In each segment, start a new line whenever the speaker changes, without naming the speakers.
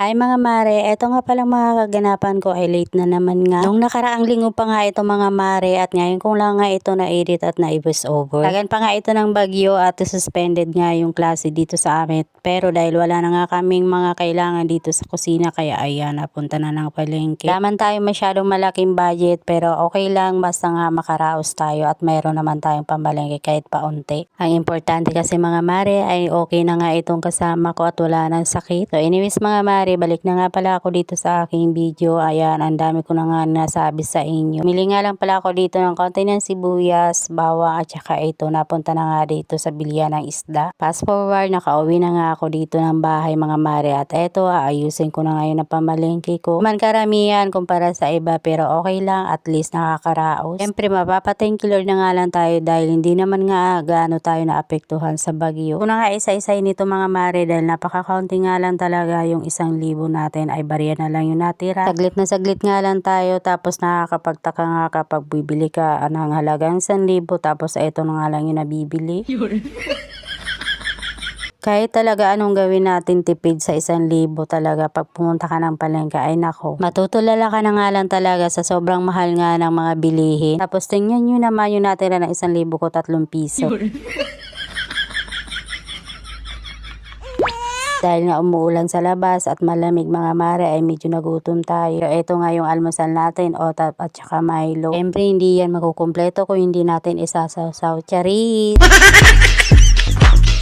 Ay mga mare, eto nga palang mga kaganapan ko ay late na naman nga. Nung nakaraang linggo pa nga ito mga mare at ngayon kong lang nga ito na-edit at na-voice over. Tagan pa nga ito ng bagyo at suspended nga yung klase dito sa amin. Pero dahil wala na nga kaming mga kailangan dito sa kusina kaya ayan, napunta na ng palengke. Laman tayo masyadong malaking budget pero okay lang basta nga makaraos tayo at mayroon naman tayong pambalengke kahit paunti. Ang importante kasi mga mare ay okay na nga itong kasama ko at wala nang sakit. So anyways mga mare, balik na nga pala ako dito sa aking video. Ayan, ang dami ko na nga nasabi sa inyo. Mili nga lang pala ako dito ng konti ng sibuyas, bawang at saka ito. Napunta na nga dito sa bilya ng isda. Fast forward, nakauwi na nga ako dito ng bahay mga mare. At eto, aayusin ko na ngayon ang pamalengke ko. Man karamihan kumpara sa iba pero okay lang, at least nakakaraos. Siyempre mapapa-thank you Lord na nga lang tayo dahil hindi naman nga gaano tayo naapektuhan sa bagyo. Kung na nga isa-isay nito mga mare dahil napaka-county nga lang talaga yung 1,000 natin ay barya na lang yung natira. Saglit nga lang tayo tapos nakakapagtaka nga kapag bibili ka ng halagang 1,000 tapos ito na nga lang yung nabibili. Kahit talaga anong gawin natin tipid sa 1,000 talaga pag pumunta ka ng palengke ay nako. Matutulala ka na nga lang talaga sa sobrang mahal nga ng mga bilihin. Tapos tingnan nyo naman yung natira ng 1,000 ko 3 piso. Dahil nga umuulan sa labas at malamig mga mare ay medyo nagutom tayo. Ito nga yung almusal natin, otap at saka Milo. Siyempre hindi yan makukumpleto kung hindi natin isasawsaw. Charis!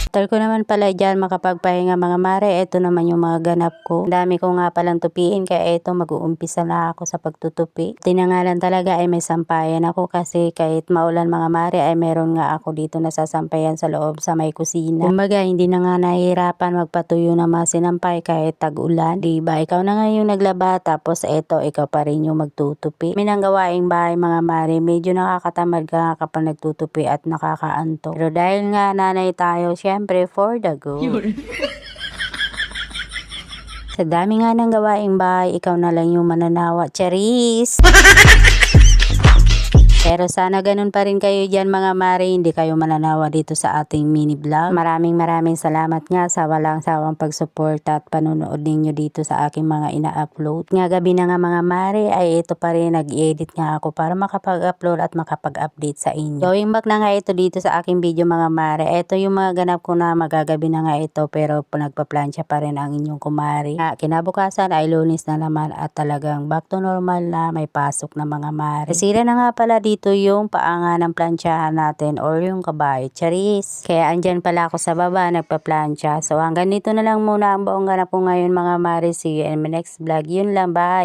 After ko naman pala dyan makapagpahinga mga mare, ito naman yung mga ganap ko. Ang dami ko nga palang tupiin kaya ito mag-uumpisa na ako sa pagtutupi. Tinangalan talaga ay may sampayan ako kasi kahit maulan mga mare ay meron nga ako dito na sasampayan sa loob sa may kusina. Kumbaga hindi na nga nahihirapan magpatuyo na mga sinampay kahit tag-ulan. Diba ikaw na nga yung naglaba tapos ito ikaw pa rin yung magtutupi. Minanggawaing bahay mga mare, medyo nakakatamad ka kapag nagtutupi at nakakaanto. Pero dahil nga nanay tayo, siyempre for the go. Sa dami nga ng gawaing bahay, ikaw na lang yung mananawa. Charis! Pero sana ganun pa rin kayo dyan mga mare, hindi kayo mananawa dito sa ating mini vlog. Maraming salamat nga sa walang sawang pagsuporta at panunood ninyo dito sa aking mga ina-upload. Nga gabi na nga mga mare ay ito pa rin nag-edit nga ako para makapag-upload at makapag-update sa inyo. Going back na nga ito dito sa aking video mga mare. Ito yung mga ganap ko na magagabi na nga ito pero nagpa-plancha pa rin ang inyong kumari. Kinabukasan ay Lunes na naman at talagang back to normal na may pasok na mga mare. Sira na nga pala dito yung paanga ng planchahan natin or yung kabay. Charis! Kaya andyan pala ako sa baba nagpa-plancha. So hanggang dito na lang muna ang buong ganap ko ngayon mga mare. See you in my next vlog. Yun lang, bye!